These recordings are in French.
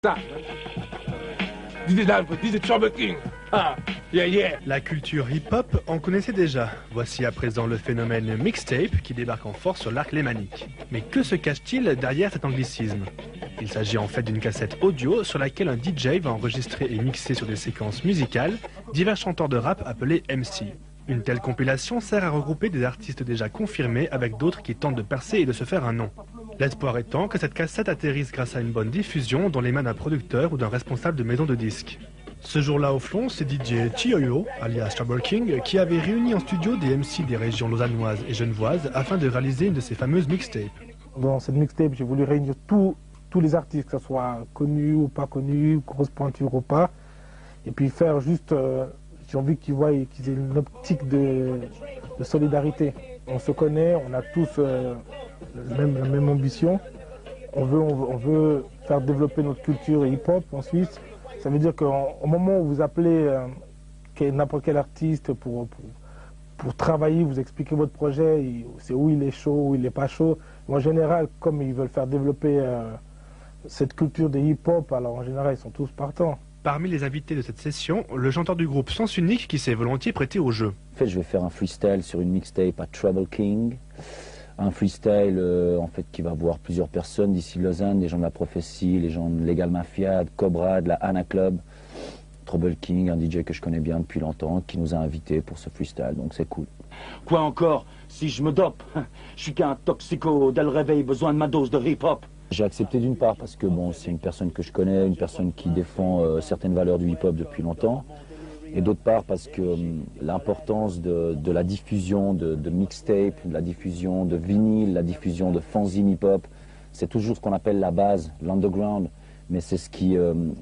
DJ Trouble King. Ah, yeah, yeah. La culture hip-hop en connaissait déjà. Voici à présent le phénomène mixtape qui débarque en force sur l'arc lémanique. Mais que se cache-t-il derrière cet anglicisme? Il s'agit en fait d'une cassette audio sur laquelle un DJ va enregistrer et mixer sur des séquences musicales divers chanteurs de rap appelés MC. Une telle compilation sert à regrouper des artistes déjà confirmés avec d'autres qui tentent de percer et de se faire un nom. L'espoir étant que cette cassette atterrisse grâce à une bonne diffusion dans les mains d'un producteur ou d'un responsable de maison de disques. Ce jour-là au fond, c'est DJ Tioyo, alias Trouble King, qui avait réuni en studio des MC des régions lausannoises et genevoises afin de réaliser une de ces fameuses mixtapes. Dans cette mixtape, j'ai voulu réunir tous les artistes, que ce soit connus ou pas connus, grosse pointure ou pas, et puis faire juste, j'ai envie qu'ils voient qu'ils aient une optique de solidarité. On se connaît, on a tous la même ambition. On veut faire développer notre culture hip-hop en Suisse. Ça veut dire qu'au moment où vous appelez n'importe quel artiste pour travailler, vous expliquez votre projet, c'est où il est chaud, où il n'est pas chaud. En général, comme ils veulent faire développer cette culture de hip-hop, alors en général, ils sont tous partants. Parmi les invités de cette session, le chanteur du groupe Sens Unique qui s'est volontiers prêté au jeu. En fait, je vais faire un freestyle sur une mixtape à Trouble King. Un freestyle en fait, qui va voir plusieurs personnes d'ici Lausanne, des gens de la Prophétie, les gens de Legal Mafia, de Cobra, de la Anna Club. Trouble King, un DJ que je connais bien depuis longtemps, qui nous a invités pour ce freestyle, donc c'est cool. Quoi encore? Si je me dope, je suis qu'un toxico, dès le réveil, besoin de ma dose de hip-hop. J'ai accepté d'une part parce que bon, c'est une personne que je connais, une personne qui défend certaines valeurs du hip-hop depuis longtemps. Et d'autre part parce que l'importance de la diffusion de mixtape, de la diffusion de vinyle, la diffusion de fanzine hip-hop, c'est toujours ce qu'on appelle la base, l'underground. Mais c'est ce qui,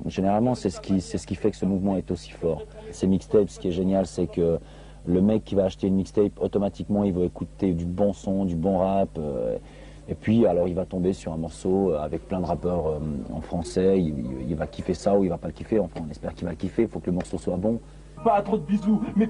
généralement, c'est ce qui fait que ce mouvement est aussi fort. Ces mixtapes, ce qui est génial, c'est que le mec qui va acheter une mixtape, automatiquement, il va écouter du bon son, du bon rap. Et puis, alors, il va tomber sur un morceau avec plein de rappeurs en français. Il va kiffer ça ou il va pas le kiffer. Enfin, on espère qu'il va le kiffer. Il faut que le morceau soit bon. Pas trop de bisous, mais